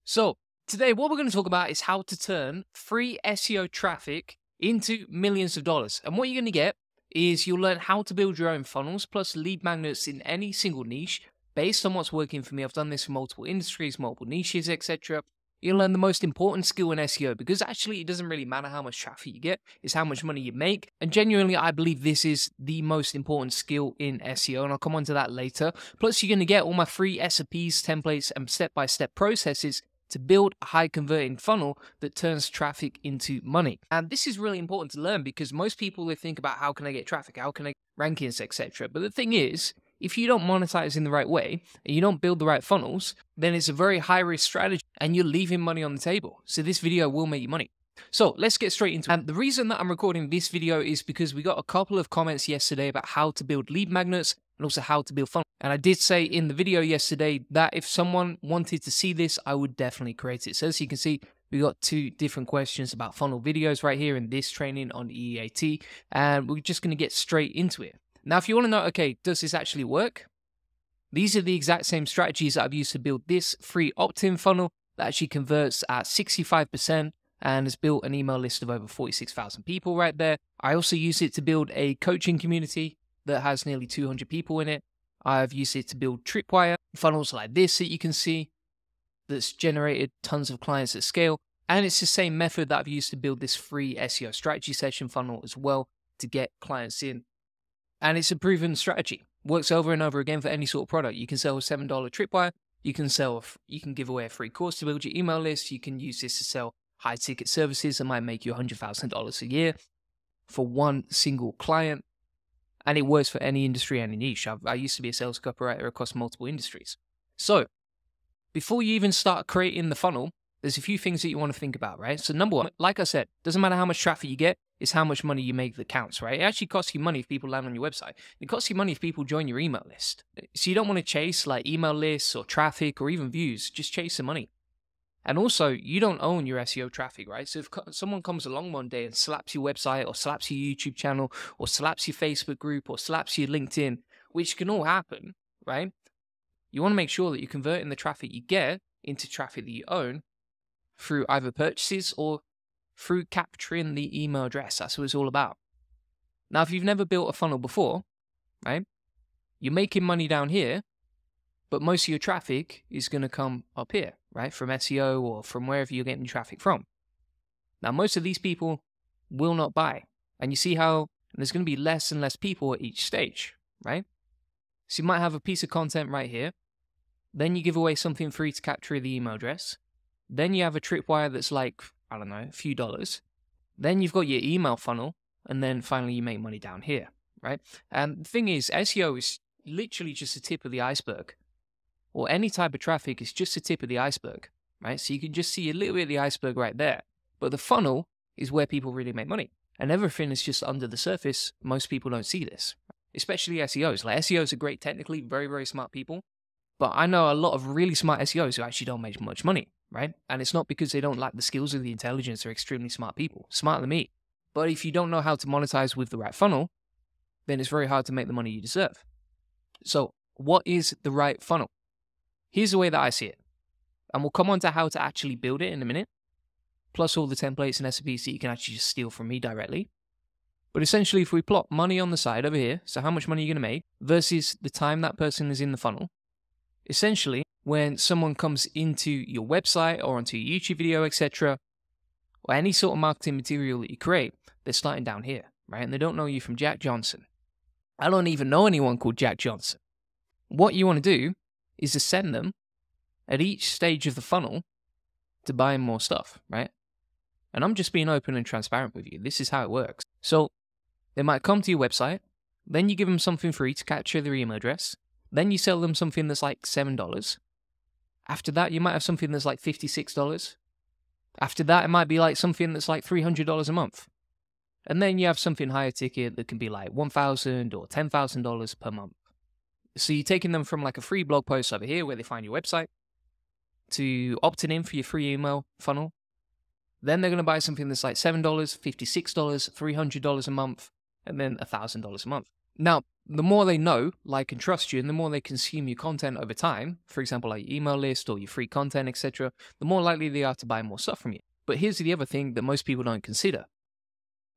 So, today what we're going to talk about is how to turn free SEO traffic into millions of dollars. And what you're going to get is you'll learn how to build your own funnels plus lead magnets in any single niche based on what's working for me. I've done this for multiple industries, multiple niches, etc. You'll learn the most important skill in SEO because actually it doesn't really matter how much traffic you get, it's how much money you make. And genuinely, I believe this is the most important skill in SEO, and I'll come on to that later. Plus, you're going to get all my free SOPs, templates, and step-by-step processes to build a high converting funnel that turns traffic into money. And this is really important to learn because most people, they think about how can I get traffic, how can I get rankings, etc. But the thing is, if you don't monetize in the right way and you don't build the right funnels, then it's a very high risk strategy and you're leaving money on the table. So this video will make you money. So let's get straight into it. And the reason that I'm recording this video is because we got a couple of comments yesterday about how to build lead magnets and also how to build funnels. And I did say in the video yesterday that if someone wanted to see this, I would definitely create it. So as you can see, we got two different questions about funnel videos right here in this training on EEAT, and we're just going to get straight into it. Now, if you want to know, okay, does this actually work? These are the exact same strategies that I've used to build this free opt-in funnel that actually converts at 65% and has built an email list of over 46,000 people right there. I also use it to build a coaching community that has nearly 200 people in it. I've used it to build tripwire funnels like this that you can see that's generated tons of clients at scale. And it's the same method that I've used to build this free SEO strategy session funnel as well to get clients in. And it's a proven strategy. Works over and over again for any sort of product. You can sell a $7 tripwire. You can give away a free course to build your email list. You can use this to sell high ticket services that might make you $100,000 a year for one single client. And it works for any industry, any niche. I used to be a sales copywriter across multiple industries. So before you even start creating the funnel, there's a few things that you want to think about, right? So number one, like I said, doesn't matter how much traffic you get, it's how much money you make that counts, right? It actually costs you money if people land on your website. It costs you money if people join your email list. So you don't want to chase like email lists or traffic or even views, just chase the money. And also, you don't own your SEO traffic, right? So if someone comes along one day and slaps your website or slaps your YouTube channel or slaps your Facebook group or slaps your LinkedIn, which can all happen, right? You want to make sure that you're converting the traffic you get into traffic that you own through either purchases or through capturing the email address. That's what it's all about. Now, if you've never built a funnel before, right, you're making money down here, but most of your traffic is going to come up here, right, from SEO or from wherever you're getting traffic from. Now, most of these people will not buy. And you see how there's going to be less and less people at each stage, right? So you might have a piece of content right here. Then you give away something free to capture the email address. Then you have a tripwire that's like, I don't know, a few dollars. Then you've got your email funnel. And then finally you make money down here, right? And the thing is, SEO is literally just the tip of the iceberg. Or any type of traffic is just the tip of the iceberg, right? So you can just see a little bit of the iceberg right there. But the funnel is where people really make money. And everything is just under the surface. Most people don't see this, especially SEOs. Like SEOs are great technically, very, very smart people. But I know a lot of really smart SEOs who actually don't make much money, right? And it's not because they don't lack the skills or the intelligence. They're extremely smart people, smarter than me. But if you don't know how to monetize with the right funnel, then it's very hard to make the money you deserve. So what is the right funnel? Here's the way that I see it. And we'll come on to how to actually build it in a minute, plus all the templates and SOPs that you can actually just steal from me directly. But essentially, if we plot money on the side over here, so how much money you're going to make versus the time that person is in the funnel, essentially, when someone comes into your website or onto your YouTube video, etc., or any sort of marketing material that you create, they're starting down here, right? And they don't know you from Jack Johnson. I don't even know anyone called Jack Johnson. What you want to do is to send them at each stage of the funnel to buy more stuff, right? And I'm just being open and transparent with you. This is how it works. So they might come to your website, then you give them something free to capture their email address, then you sell them something that's like $7. After that, you might have something that's like $56. After that, it might be like something that's like $300 a month. And then you have something higher ticket that can be like $1,000 or $10,000 per month. So you're taking them from like a free blog post over here where they find your website to opting in for your free email funnel. Then they're going to buy something that's like $7, $56, $300 a month, and then $1,000 a month. Now, the more they know, like, and trust you, and the more they consume your content over time, for example, like your email list or your free content, etc., the more likely they are to buy more stuff from you. But here's the other thing that most people don't consider,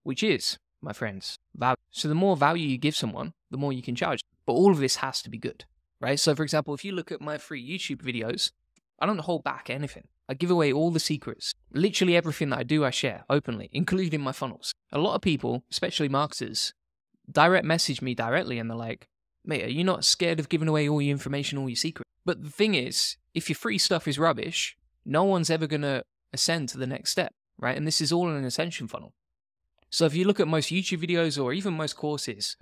which is, my friends, value. So the more value you give someone, the more you can charge. But all of this has to be good, right? So for example, if you look at my free YouTube videos, I don't hold back anything. I give away all the secrets. Literally everything that I do, I share openly, including my funnels. A lot of people, especially marketers, direct message me directly and they're like, mate, are you not scared of giving away all your information, all your secrets? But the thing is, if your free stuff is rubbish, no one's ever going to ascend to the next step, right? And this is all an ascension funnel. So if you look at most YouTube videos or even most courses,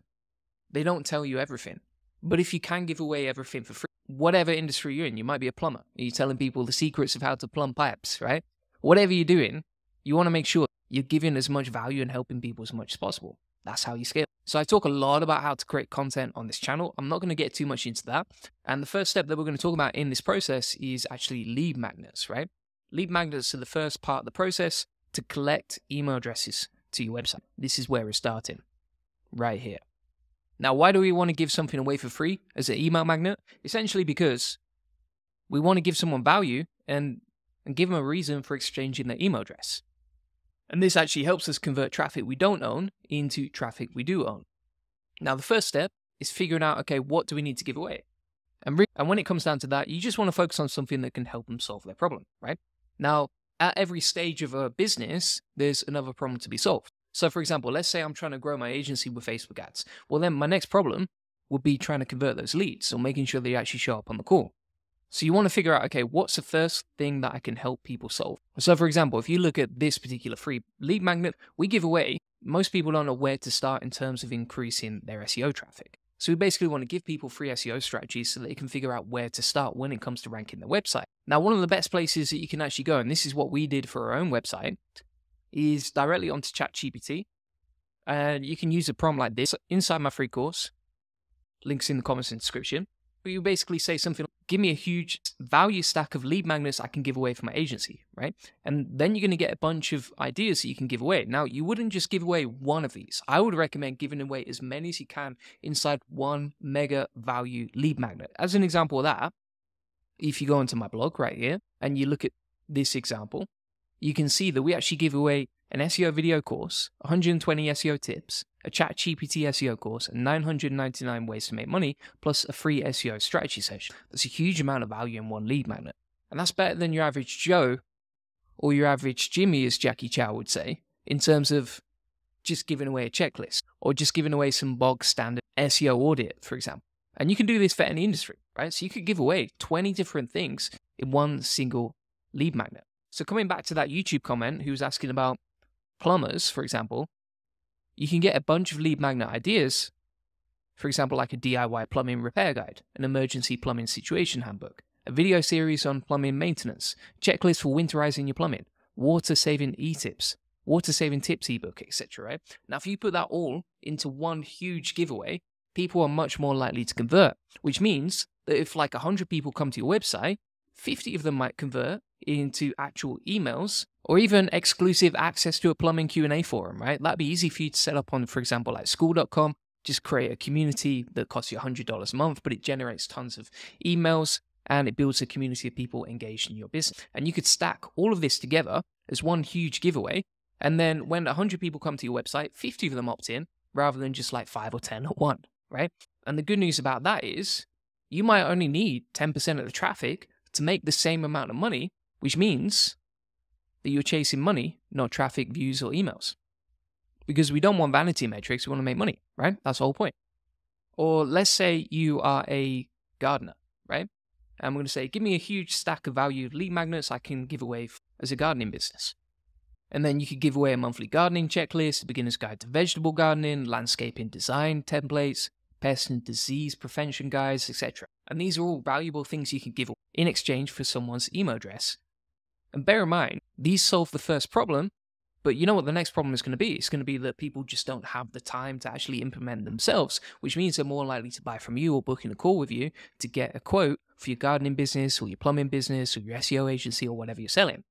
they don't tell you everything. But if you can give away everything for free, whatever industry you're in, you might be a plumber. You're telling people the secrets of how to plumb pipes, right? Whatever you're doing, you want to make sure you're giving as much value and helping people as much as possible. That's how you scale. So I talk a lot about how to create content on this channel. I'm not going to get too much into that. And the first step that we're going to talk about in this process is actually lead magnets, right? Lead magnets are the first part of the process to collect email addresses to your website. This is where we're starting, right here. Now, why do we want to give something away for free as an email magnet? Essentially because we want to give someone value and give them a reason for exchanging their email address. And this actually helps us convert traffic we don't own into traffic we do own. Now, the first step is figuring out, okay, what do we need to give away? And when it comes down to that, you just want to focus on something that can help them solve their problem, right? Now, at every stage of a business, there's another problem to be solved. So, for example, let's say I'm trying to grow my agency with Facebook ads. Well, then my next problem would be trying to convert those leads or making sure they actually show up on the call. So you want to figure out, okay, what's the first thing that I can help people solve? So for example, if you look at this particular free lead magnet we give away, most people don't know where to start in terms of increasing their SEO traffic. So we basically want to give people free SEO strategies so that they can figure out where to start when it comes to ranking their website. Now, one of the best places that you can actually go, and this is what we did for our own website, is directly onto ChatGPT. And you can use a prompt like this inside my free course. Links in the comments and description. But you basically say something like, give me a huge value stack of lead magnets I can give away for my agency, right? And then you're going to get a bunch of ideas that you can give away. Now, you wouldn't just give away one of these. I would recommend giving away as many as you can inside one mega value lead magnet. As an example of that, if you go onto my blog right here and you look at this example, you can see that we actually give away an SEO video course, 120 SEO tips, a ChatGPT SEO course, and 999 ways to make money, plus a free SEO strategy session. That's a huge amount of value in one lead magnet. And that's better than your average Joe or your average Jimmy, as Jackie Chow would say, in terms of just giving away a checklist or just giving away some bog standard SEO audit, for example. And you can do this for any industry, right? So you could give away 20 different things in one single lead magnet. So coming back to that YouTube comment who was asking about plumbers, for example, you can get a bunch of lead magnet ideas, for example, like a DIY plumbing repair guide, an emergency plumbing situation handbook, a video series on plumbing maintenance, checklist for winterizing your plumbing, water-saving e-tips, water-saving tips ebook, etc. Right? Now, if you put that all into one huge giveaway, people are much more likely to convert, which means that if like 100 people come to your website, 50 of them might convert into actual emails or even exclusive access to a plumbing Q&A forum, right? That'd be easy for you to set up on, for example, like school.com. Just create a community that costs you $100 a month, but it generates tons of emails and it builds a community of people engaged in your business. And you could stack all of this together as one huge giveaway. And then when 100 people come to your website, 50 of them opt in rather than just like 5 or 10 at one, right? And the good news about that is you might only need 10% of the traffic to make the same amount of money, which means that you're chasing money, not traffic, views, or emails. Because we don't want vanity metrics, we want to make money, right? That's the whole point. Or let's say you are a gardener, right? And we're going to say, give me a huge stack of valued lead magnets I can give away as a gardening business. And then you could give away a monthly gardening checklist, a beginner's guide to vegetable gardening, landscaping design templates, pest and disease prevention guides, etc. And these are all valuable things you can give away in exchange for someone's email address. And bear in mind, these solve the first problem, but you know what the next problem is going to be? It's going to be that people just don't have the time to actually implement themselves, which means they're more likely to buy from you or book in a call with you to get a quote for your gardening business or your plumbing business or your SEO agency or whatever you're selling.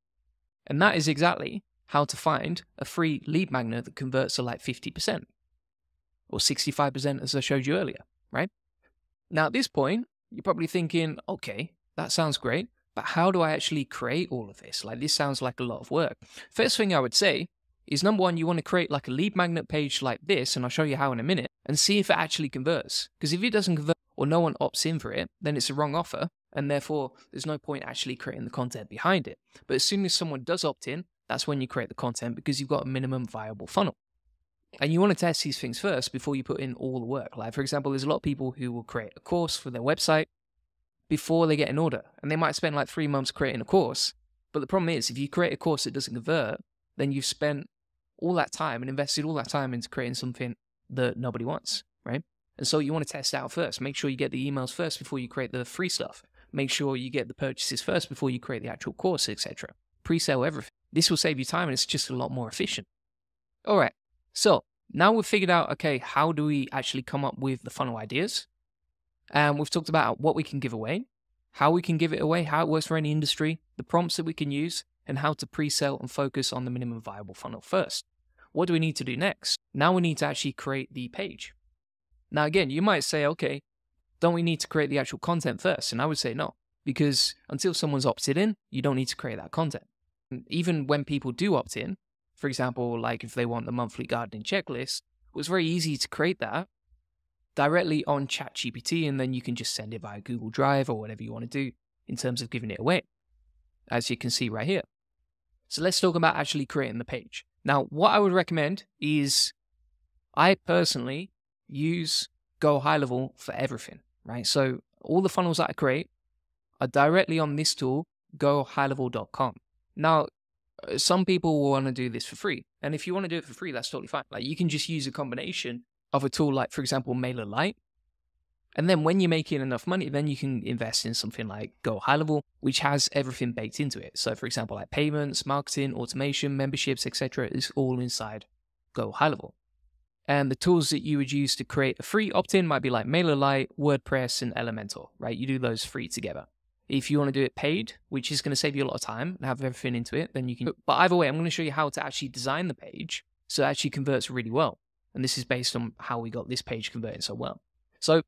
And that is exactly how to find a free lead magnet that converts to like 50%. or 65% as I showed you earlier, right? Now, at this point, you're probably thinking, okay, that sounds great, but how do I actually create all of this? Like, this sounds like a lot of work. First thing I would say is, number one, you want to create like a lead magnet page like this, and I'll show you how in a minute, and see if it actually converts. Because if it doesn't convert or no one opts in for it, then it's a wrong offer, and therefore there's no point actually creating the content behind it. But as soon as someone does opt in, that's when you create the content, because you've got a minimum viable funnel. And you want to test these things first before you put in all the work. Like, for example, there's a lot of people who will create a course for their website before they get an order. And they might spend like 3 months creating a course. But the problem is, if you create a course that doesn't convert, then you've spent all that time and invested all that time into creating something that nobody wants, right? And so you want to test it out first. Make sure you get the emails first before you create the free stuff. Make sure you get the purchases first before you create the actual course, etc. Pre-sale everything. This will save you time, and it's just a lot more efficient. All right. So now we've figured out, okay, how do we actually come up with the funnel ideas? And we've talked about what we can give away, how we can give it away, how it works for any industry, the prompts that we can use, and how to pre-sell and focus on the minimum viable funnel first. What do we need to do next? Now we need to actually create the page. Now again, you might say, okay, don't we need to create the actual content first? And I would say no, because until someone's opted in, you don't need to create that content. And even when people do opt in, for example, like if they want the monthly gardening checklist, it was very easy to create that directly on ChatGPT, and then you can just send it via Google Drive or whatever you want to do in terms of giving it away, as you can see right here. So let's talk about actually creating the page. Now, what I would recommend is, I personally use Go High Level for everything, right? So all the funnels that I create are directly on this tool, gohighlevel.com. Now, some people will want to do this for free. And if you want to do it for free, that's totally fine. Like, you can just use a combination of a tool like, for example, MailerLite. And then when you're making enough money, then you can invest in something like Go High Level, which has everything baked into it. So for example, like payments, marketing, automation, memberships, etc. is all inside Go High Level. And the tools that you would use to create a free opt-in might be like MailerLite, WordPress, and Elementor, right? You do those free together. If you want to do it paid, which is going to save you a lot of time and have everything into it, then you can. But either way, I'm going to show you how to actually design the page so it actually converts really well. And this is based on how we got this page converting so well. So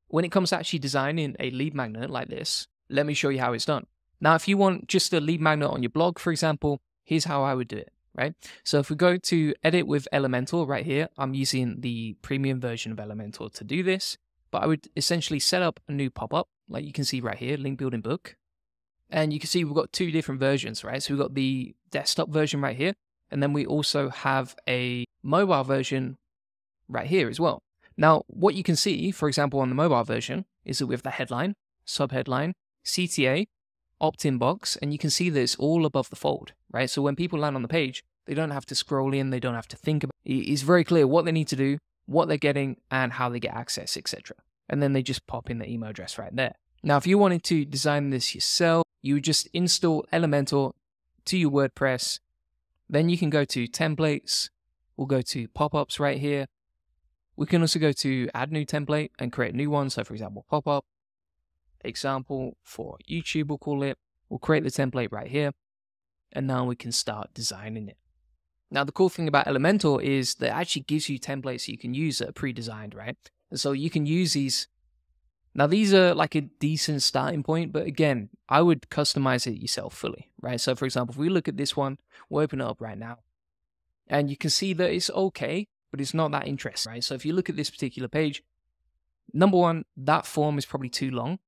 when it comes to actually designing a lead magnet like this, let me show you how it's done. Now, if you want just a lead magnet on your blog, for example, here's how I would do it, right? So if we go to edit with Elementor right here, I'm using the premium version of Elementor to do this, but I would essentially set up a new pop-up, like you can see right here, link building book. And you can see we've got two different versions, right? So we've got the desktop version right here, and then we also have a mobile version right here as well. Now, what you can see, for example, on the mobile version, is that we have the headline, subheadline, CTA, opt-in box, and you can see that it's all above the fold, right? So when people land on the page, they don't have to scroll in, they don't have to think about it. It's very clear what they need to do, what they're getting, and how they get access, etc. And then they just pop in the email address right there. Now, if you wanted to design this yourself, you would just install Elementor to your WordPress. Then you can go to templates. We'll go to pop-ups right here. We can also go to add new template and create a new one. So for example, pop-up, example for YouTube, we'll call it. We'll create the template right here. And now we can start designing it. Now, the cool thing about Elementor is that it actually gives you templates you can use that are pre-designed, right? And so you can use these. Now, these are like a decent starting point, but again, I would customize it yourself fully, right? So for example, if we look at this one, we'll open it up right now. And you can see that it's okay, but it's not that interesting, right? So if you look at this particular page, number one, that form is probably too long.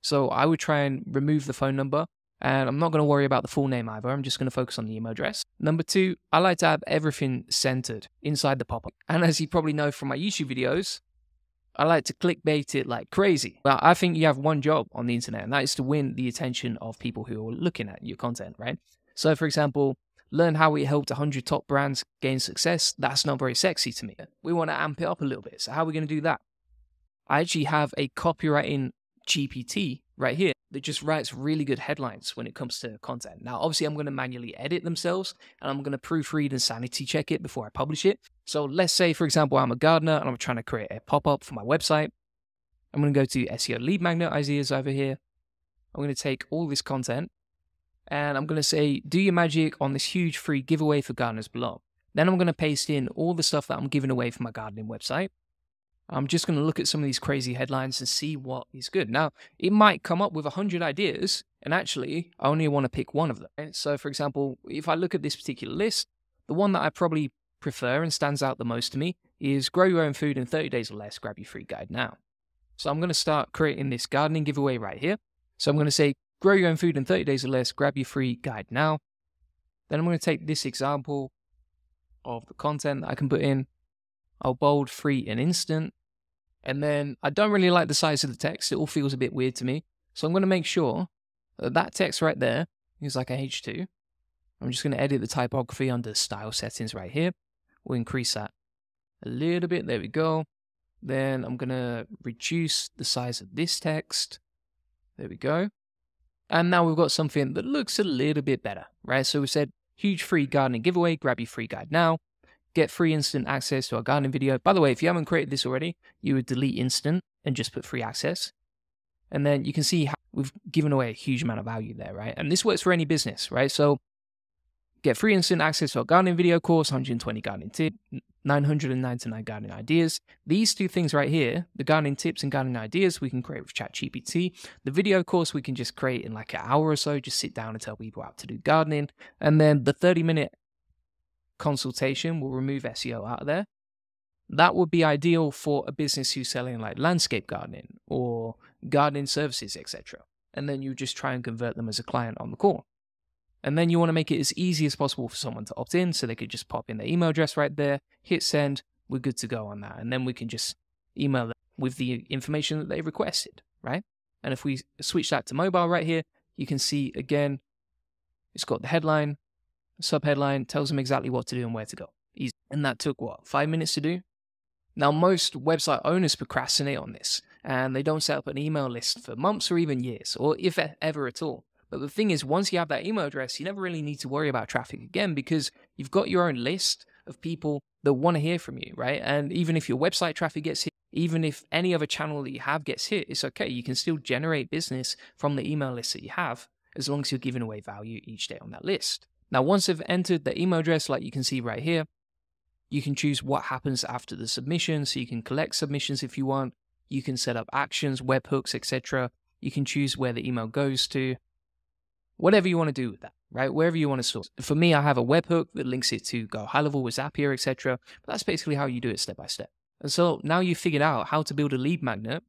So I would try and remove the phone number, and I'm not going to worry about the full name either. I'm just going to focus on the email address. Number two, I like to have everything centered inside the pop-up. And as you probably know from my YouTube videos, I like to clickbait it like crazy. Well, I think you have one job on the internet, and that is to win the attention of people who are looking at your content, right? So for example, learn how we helped 100 top brands gain success. That's not very sexy to me. We want to amp it up a little bit. So how are we going to do that? I actually have a copywriting GPT right here that just writes really good headlines when it comes to content. Now, obviously, I'm going to manually edit themselves, and I'm going to proofread and sanity check it before I publish it. So let's say, for example, I'm a gardener and I'm trying to create a pop-up for my website. I'm going to go to SEO lead magnet ideas over here. I'm going to take all this content, and I'm going to say, do your magic on this huge free giveaway for gardeners below. Then I'm going to paste in all the stuff that I'm giving away for my gardening website. I'm just going to look at some of these crazy headlines and see what is good. Now, it might come up with 100 ideas, and actually, I only want to pick one of them. Right? So, for example, if I look at this particular list, the one that I probably prefer and stands out the most to me is grow your own food in 30 days or less, grab your free guide now. So I'm going to start creating this gardening giveaway right here. So I'm going to say, grow your own food in 30 days or less, grab your free guide now. Then I'm going to take this example of the content that I can put in. I'll bold free and instant. And then I don't really like the size of the text. It all feels a bit weird to me. So I'm going to make sure that that text right there is like a H2. I'm just going to edit the typography under style settings right here. We'll increase that a little bit. There we go. Then I'm going to reduce the size of this text. There we go. And now we've got something that looks a little bit better, right? So we said, huge free gardening giveaway, grab your free guide now. Get free instant access to our gardening video. By the way, if you haven't created this already, you would delete instant and just put free access. And then you can see how we've given away a huge amount of value there, right? And this works for any business, right? So get free instant access to our gardening video course, 120 gardening tips, 999 gardening ideas. These two things right here, the gardening tips and gardening ideas, we can create with ChatGPT. The video course we can just create in like an hour or so, just sit down and tell people how to do gardening. And then the 30-minute consultation will remove SEO out of there. That would be ideal for a business who's selling like landscape gardening or gardening services, etc. And then you just try and convert them as a client on the call. And then you want to make it as easy as possible for someone to opt in, so they could just pop in their email address right there, hit send, we're good to go on that. And then we can just email them with the information that they requested, right? And if we switch that to mobile right here, you can see again, it's got the headline, subheadline, tells them exactly what to do and where to go. Easy. And that took, what, 5 minutes to do? Now, most website owners procrastinate on this, and they don't set up an email list for months or even years, or if ever at all. But the thing is, once you have that email address, you never really need to worry about traffic again, because you've got your own list of people that want to hear from you, right? And even if your website traffic gets hit, even if any other channel that you have gets hit, it's okay. You can still generate business from the email list that you have, as long as you're giving away value each day on that list. Now, once they've entered the email address, like you can see right here, you can choose what happens after the submission. So you can collect submissions if you want. You can set up actions, webhooks, etc. You can choose where the email goes to. Whatever you want to do with that, right? Wherever you want to store. For me, I have a webhook that links it to Go High Level with Zapier, etc. But that's basically how you do it step by step. And so now you've figured out how to build a lead magnet,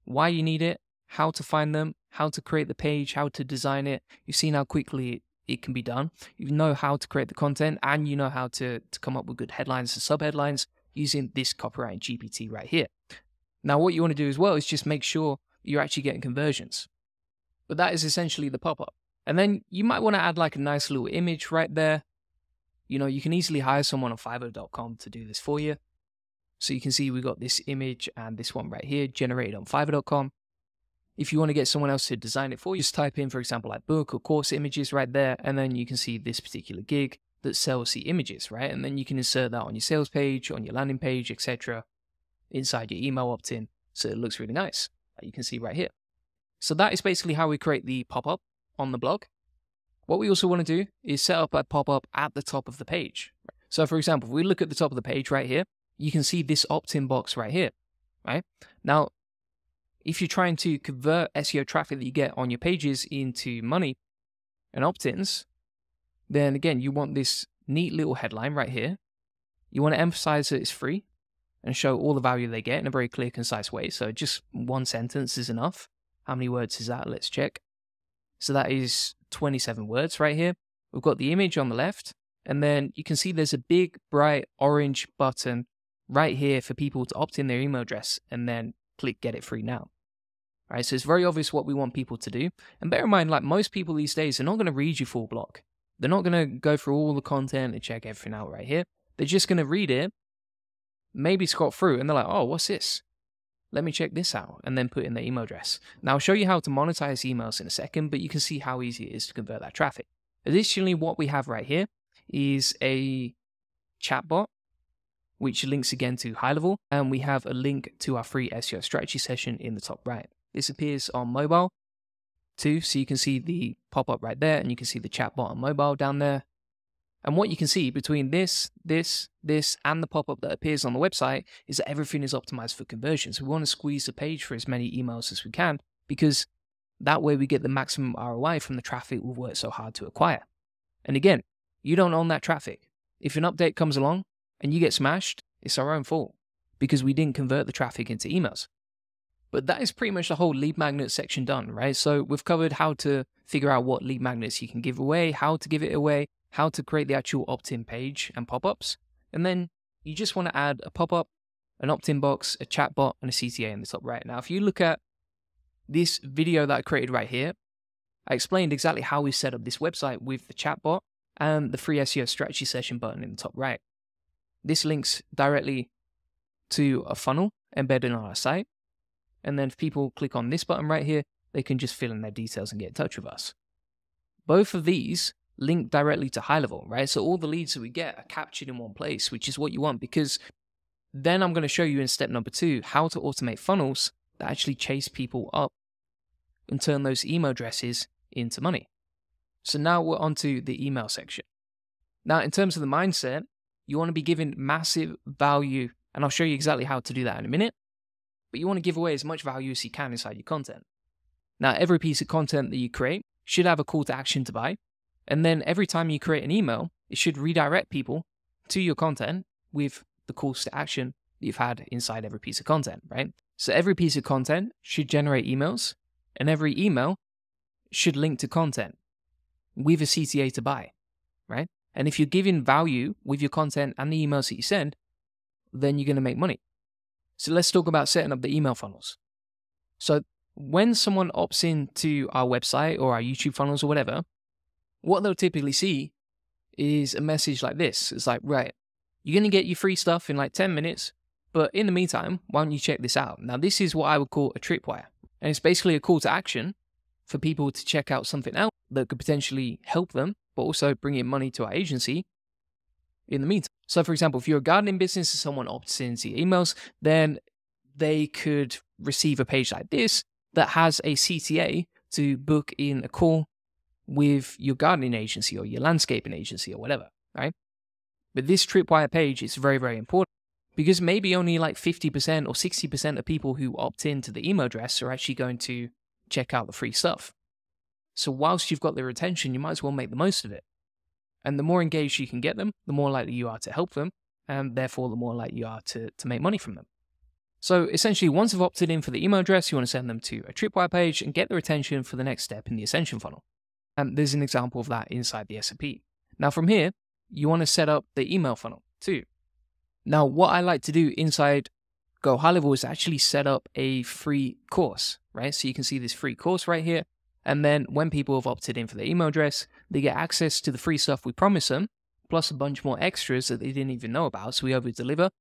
why you need it, how to find them, how to create the page, how to design it. You've seen how quickly it can be done. You know how to create the content, and you know how to come up with good headlines and subheadlines using this copywriting GPT right here. Now, what you want to do as well is just make sure you're actually getting conversions. But that is essentially the pop-up. And then you might want to add like a nice little image right there. You know, you can easily hire someone on Fiverr.com to do this for you. So you can see we got this image and this one right here generated on Fiverr.com. If you want to get someone else to design it for you, just type in, for example, like book or course images right there. And then you can see this particular gig that sells the images, right? And then you can insert that on your sales page, on your landing page, etc. inside your email opt-in. So it looks really nice, like you can see right here. So that is basically how we create the pop-up on the blog. What we also want to do is set up a pop-up at the top of the page. So for example, if we look at the top of the page right here, you can see this opt-in box right here, right? Now, if you're trying to convert SEO traffic that you get on your pages into money and opt-ins, then again, you want this neat little headline right here. You want to emphasize that it's free and show all the value they get in a very clear, concise way. So just one sentence is enough. How many words is that? Let's check. So that is 27 words right here. We've got the image on the left, and then you can see there's a big, bright orange button right here for people to opt in their email address and then click get it free now. All right, so it's very obvious what we want people to do. And bear in mind, like most people these days, they're not going to read your full blog. They're not going to go through all the content and check everything out right here. They're just going to read it, maybe scroll through, and they're like, oh, what's this? Let me check this out, and then put in their email address. Now, I'll show you how to monetize emails in a second, but you can see how easy it is to convert that traffic. Additionally, what we have right here is a chatbot, which links again to High Level, and we have a link to our free SEO strategy session in the top right. This appears on mobile too, so you can see the pop-up right there, and you can see the chatbot on mobile down there. And what you can see between this, and the pop-up that appears on the website is that everything is optimized for conversion. So we want to squeeze the page for as many emails as we can, because that way we get the maximum ROI from the traffic we've worked so hard to acquire. And again, you don't own that traffic. If an update comes along and you get smashed, it's our own fault because we didn't convert the traffic into emails. But that is pretty much the whole lead magnet section done, right? So we've covered how to figure out what lead magnets you can give away, how to give it away, how to create the actual opt-in page and pop-ups. And then you just want to add a pop-up, an opt-in box, a chatbot, and a CTA in the top right. Now, if you look at this video that I created right here, I explained exactly how we set up this website with the chatbot and the free SEO strategy session button in the top right. This links directly to a funnel embedded on our site. And then if people click on this button right here, they can just fill in their details and get in touch with us. Both of these link directly to high level, right? So all the leads that we get are captured in one place, which is what you want, because then I'm going to show you in step number 2 how to automate funnels that actually chase people up and turn those email addresses into money. So now we're onto the email section. Now, in terms of the mindset, you want to be given massive value, and I'll show you exactly how to do that in a minute. But you want to give away as much value as you can inside your content. Now, every piece of content that you create should have a call to action to buy. And then every time you create an email, it should redirect people to your content with the calls to action that you've had inside every piece of content, right? So every piece of content should generate emails, and every email should link to content with a CTA to buy, right? And if you're giving value with your content and the emails that you send, then you're going to make money. So let's talk about setting up the email funnels. So when someone opts into our website or our YouTube funnels or whatever, what they'll typically see is a message like this. It's like, right, you're going to get your free stuff in like 10 minutes, but in the meantime, why don't you check this out? Now, this is what I would call a tripwire. And it's basically a call to action for people to check out something else that could potentially help them, but also bring in money to our agency in the meantime. So for example, if you're a gardening business and someone opts into your emails, then they could receive a page like this that has a CTA to book in a call with your gardening agency or your landscaping agency or whatever, right? But this tripwire page is very, very important because maybe only like 50% or 60% of people who opt into the email address are actually going to check out the free stuff. So whilst you've got their attention, you might as well make the most of it. And the more engaged you can get them, the more likely you are to help them, and therefore the more likely you are to make money from them. So essentially, once they've opted in for the email address, you want to send them to a tripwire page and get their attention for the next step in the ascension funnel. And there's an example of that inside the SOP. Now from here, you want to set up the email funnel too. Now, what I like to do inside Go High Level is actually set up a free course, right? So you can see this free course right here. And then when people have opted in for their email address, they get access to the free stuff we promise them, plus a bunch more extras that they didn't even know about, so we over-deliver.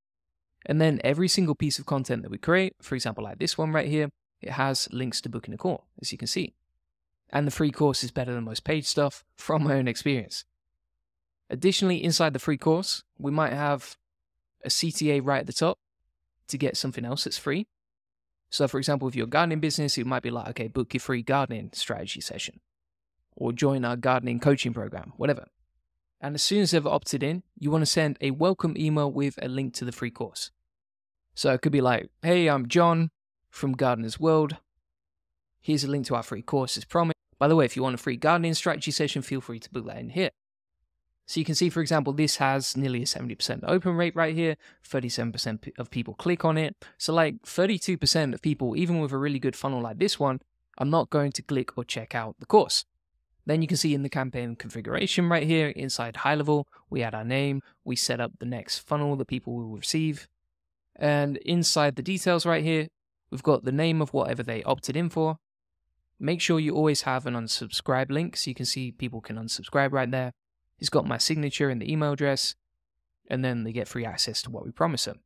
And then every single piece of content that we create, for example, like this one right here, it has links to booking a call, as you can see. And the free course is better than most paid stuff from my own experience. Additionally, inside the free course, we might have a CTA right at the top to get something else that's free. So for example, if you're a gardening business, it might be like, okay, book your free gardening strategy session or join our gardening coaching program, whatever. And as soon as they've opted in, you want to send a welcome email with a link to the free course. So it could be like, hey, I'm John from Gardener's World. Here's a link to our free course as promised. By the way, if you want a free gardening strategy session, feel free to book that in here. So you can see, for example, this has nearly a 70% open rate right here. 37% of people click on it. So like 32% of people, even with a really good funnel like this one, are not going to click or check out the course. Then you can see in the campaign configuration right here, inside High Level, we add our name, we set up the next funnel that people will receive. And inside the details right here, we've got the name of whatever they opted in for. Make sure you always have an unsubscribe link so you can see people can unsubscribe right there. It's got my signature and the email address, and then they get free access to what we promise them.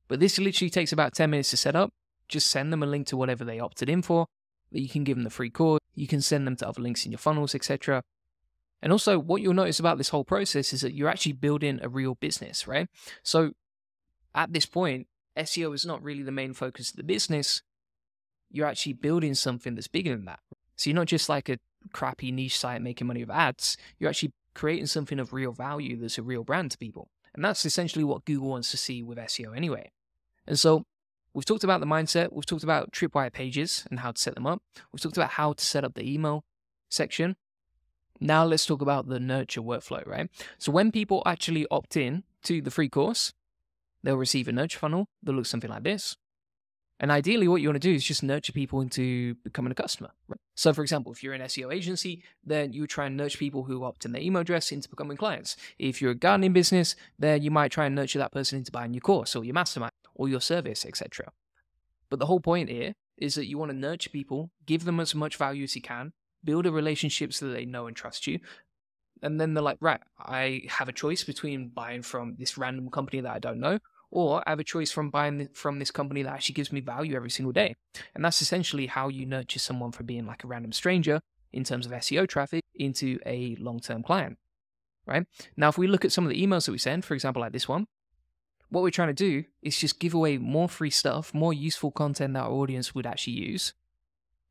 But this literally takes about 10 minutes to set up. Just send them a link to whatever they opted in for. You can give them the free course. You can send them to other links in your funnels, etc. And also, what you'll notice about this whole process is that you're actually building a real business, right? So at this point, SEO is not really the main focus of the business. You're actually building something that's bigger than that. So you're not just like a crappy niche site making money with ads. You're actually creating something of real value that's a real brand to people. And that's essentially what Google wants to see with SEO anyway. And so we've talked about the mindset, we've talked about tripwire pages and how to set them up, we've talked about how to set up the email section. Now let's talk about the nurture workflow, right? So when people actually opt in to the free course, they'll receive a nurture funnel that looks something like this. And ideally, what you want to do is just nurture people into becoming a customer. Right? So, for example, if you're an SEO agency, then you would try and nurture people who opt in their email address into becoming clients. If you're a gardening business, then you might try and nurture that person into buying your course or your mastermind or your service, etc. But the whole point here is that you want to nurture people, give them as much value as you can, build a relationship so that they know and trust you. And then they're like, right, I have a choice between buying from this random company that I don't know, or I have a choice from buying from this company that actually gives me value every single day. And that's essentially how you nurture someone from being like a random stranger in terms of SEO traffic into a long-term client, right? Now, if we look at some of the emails that we send, for example, like this one, what we're trying to do is just give away more free stuff, more useful content that our audience would actually use.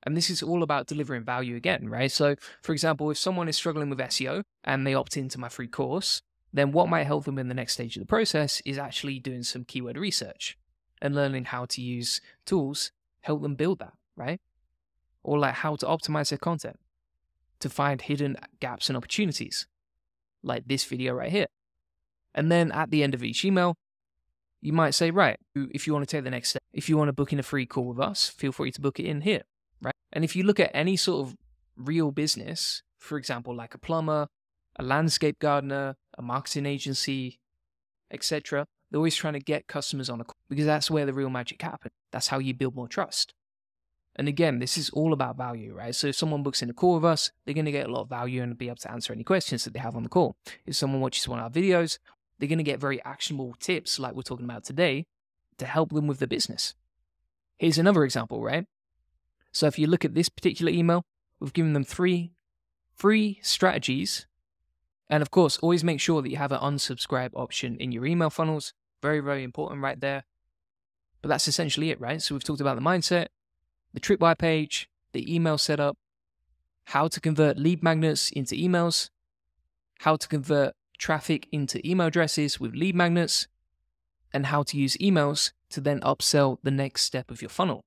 And this is all about delivering value again, right? So, for example, if someone is struggling with SEO and they opt into my free course, then what might help them in the next stage of the process is actually doing some keyword research and learning how to use tools, help them build that, right? Or like how to optimize their content to find hidden gaps and opportunities, like this video right here. And then at the end of each email, you might say, right, if you want to take the next step, if you want to book in a free call with us, feel free to book it in here, right? And if you look at any sort of real business, for example, like a plumber, a landscape gardener, a marketing agency, etc., they're always trying to get customers on a call because that's where the real magic happens. That's how you build more trust. And again, this is all about value, right? So if someone books in a call with us, they're going to get a lot of value and be able to answer any questions that they have on the call. If someone watches one of our videos, they're going to get very actionable tips like we're talking about today to help them with the business. Here's another example, right? So if you look at this particular email, we've given them 3 free strategies. And of course, always make sure that you have an unsubscribe option in your email funnels. Very, very important right there. But that's essentially it, right? So we've talked about the mindset, the tripwire page, the email setup, how to convert lead magnets into emails, how to convert traffic into email addresses with lead magnets, and how to use emails to then upsell the next step of your funnel.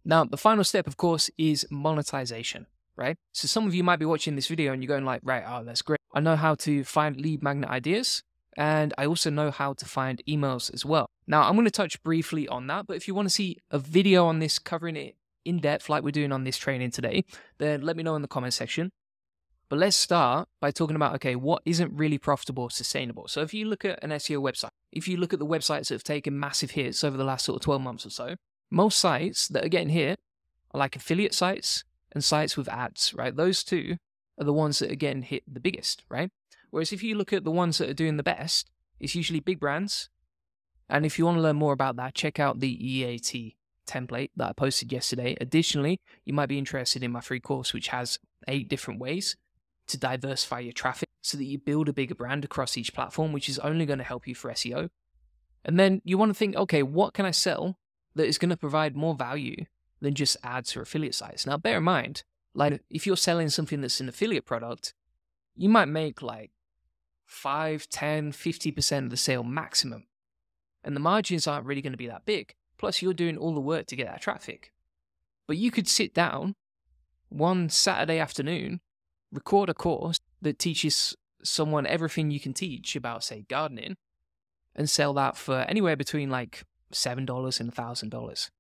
Now, the final step, of course, is monetization, right? So some of you might be watching this video and you're going like, right, oh, that's great. I know how to find lead magnet ideas, and I also know how to find emails as well. Now, I'm going to touch briefly on that, but if you want to see a video on this covering it in depth like we're doing on this training today, then let me know in the comment section. But let's start by talking about, okay, what isn't really profitable or sustainable? So if you look at an SEO website, if you look at the websites that have taken massive hits over the last sort of 12 months or so, most sites that are getting hit are like affiliate sites and sites with ads, right? Those two are the ones that are getting hit the biggest, right? Whereas if you look at the ones that are doing the best, it's usually big brands. And if you want to learn more about that, check out the EAT template that I posted yesterday. Additionally, you might be interested in my free course, which has 8 different ways to diversify your traffic so that you build a bigger brand across each platform, which is only going to help you for SEO. And then you want to think, okay, what can I sell that is going to provide more value than just ads or affiliate sites? Now, bear in mind, like if you're selling something that's an affiliate product, you might make like 5, 10, 50% of the sale maximum. And the margins aren't really going to be that big. Plus, you're doing all the work to get that traffic. But you could sit down one Saturday afternoon, record a course that teaches someone everything you can teach about, say, gardening, and sell that for anywhere between like $7 and $1,000.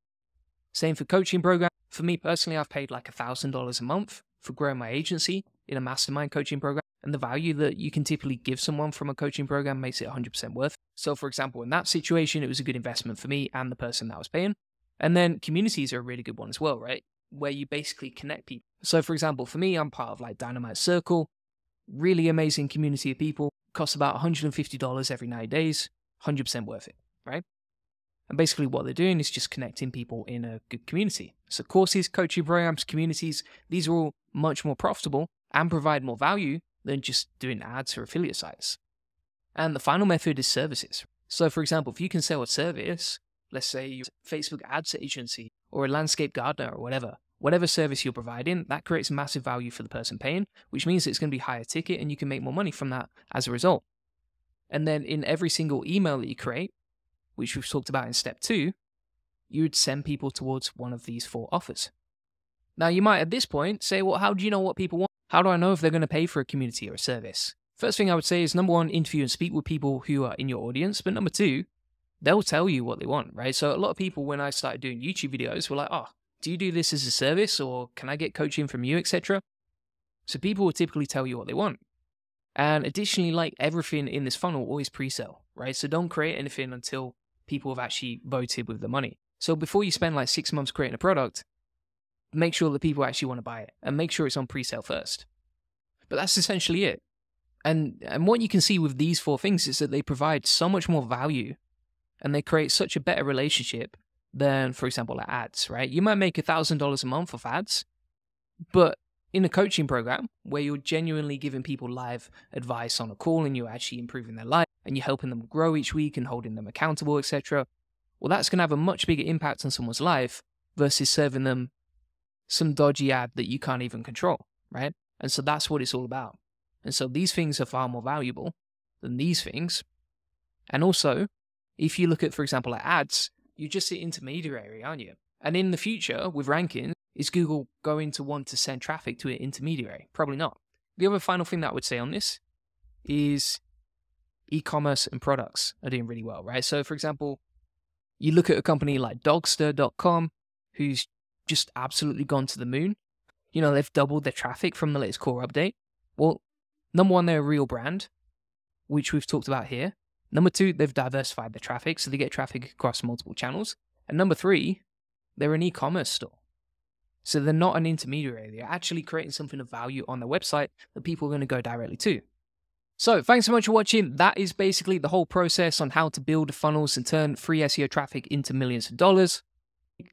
Same for coaching program. For me personally, I've paid like $1,000 a month for growing my agency in a mastermind coaching program. And the value that you can typically give someone from a coaching program makes it 100% worth. So for example, in that situation, it was a good investment for me and the person that was paying. And then communities are a really good one as well, right? Where you basically connect people. So for example, for me, I'm part of like Dynamite Circle, really amazing community of people, costs about $150 every 90 days, 100% worth it, right? And basically what they're doing is just connecting people in a good community. So courses, coaching programs, communities, these are all much more profitable and provide more value than just doing ads or affiliate sites. And the final method is services. So for example, if you can sell a service, let's say you're a Facebook ads agency or a landscape gardener or whatever, whatever service you're providing, that creates massive value for the person paying, which means it's going to be higher ticket and you can make more money from that as a result. And then in every single email that you create, which we've talked about in step 2, you would send people towards one of these 4 offers. Now, you might at this point say, well, how do you know what people want? How do I know if they're going to pay for a community or a service? First thing I would say is, number 1, interview and speak with people who are in your audience. But number 2, they'll tell you what they want, right? So a lot of people, when I started doing YouTube videos, were like, oh, do you do this as a service, or can I get coaching from you, etc.? So people will typically tell you what they want. And additionally, like everything in this funnel, always pre-sell, right? So don't create anything until people have actually voted with the money. So before you spend like 6 months creating a product, make sure that people actually want to buy it and make sure it's on pre-sale first. But that's essentially it. And what you can see with these 4 things is that they provide so much more value and they create such a better relationship than, for example, like ads, right? You might make $1,000 a month off ads, but in a coaching program where you're genuinely giving people live advice on a call and you're actually improving their life and you're helping them grow each week and holding them accountable, etc., well, that's going to have a much bigger impact on someone's life versus serving them some dodgy ad that you can't even control, right? And so that's what it's all about. And so these things are far more valuable than these things. And also, if you look at, for example, like ads, you're just the intermediary, aren't you? And in the future, with rankings, is Google going to want to send traffic to an intermediary? Probably not. The other final thing that I would say on this is e-commerce and products are doing really well, right? So, for example, you look at a company like Dogster.com, who's just absolutely gone to the moon. You know, they've doubled their traffic from the latest core update. Well, number 1, they're a real brand, which we've talked about here. Number 2, they've diversified their traffic, so they get traffic across multiple channels. And number 3, they're an e-commerce store. So they're not an intermediary. They're actually creating something of value on their website that people are going to go directly to. So thanks so much for watching. That is basically the whole process on how to build funnels and turn free SEO traffic into millions of dollars.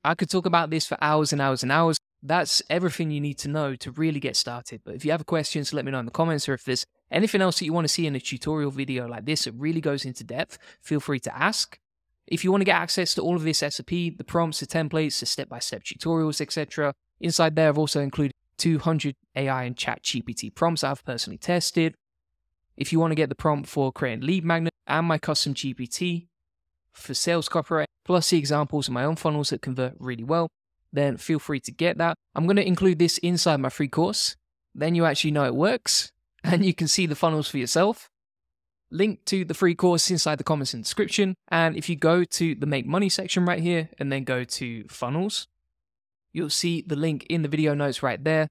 I could talk about this for hours and hours and hours. That's everything you need to know to really get started. But if you have questions, let me know in the comments, or if there's anything else that you want to see in a tutorial video like this that really goes into depth, feel free to ask. If you want to get access to all of this SOP, the prompts, the templates, the step-by-step tutorials, etc., inside there I've also included 200 AI and ChatGPT prompts I've personally tested. If you want to get the prompt for creating lead magnet and my custom GPT for sales copyright, plus the examples of my own funnels that convert really well, then feel free to get that. I'm going to include this inside my free course. Then you actually know it works and you can see the funnels for yourself. Link to the free course inside the comments and description. And if you go to the Make Money section right here and then go to funnels, you'll see the link in the video notes right there.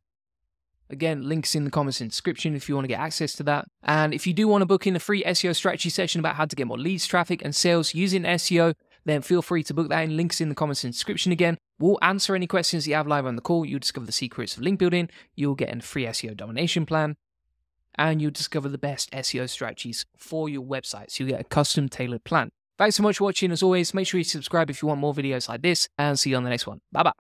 Again, links in the comments and description if you want to get access to that. And if you do want to book in a free SEO strategy session about how to get more leads, traffic, and sales using SEO, then feel free to book that in. Links in the comments and description again. We'll answer any questions that you have live on the call. You'll discover the secrets of link building. You'll get a free SEO domination plan. And you'll discover the best SEO strategies for your website. So you'll get a custom tailored plan. Thanks so much for watching. As always, make sure you subscribe if you want more videos like this. And see you on the next one. Bye-bye.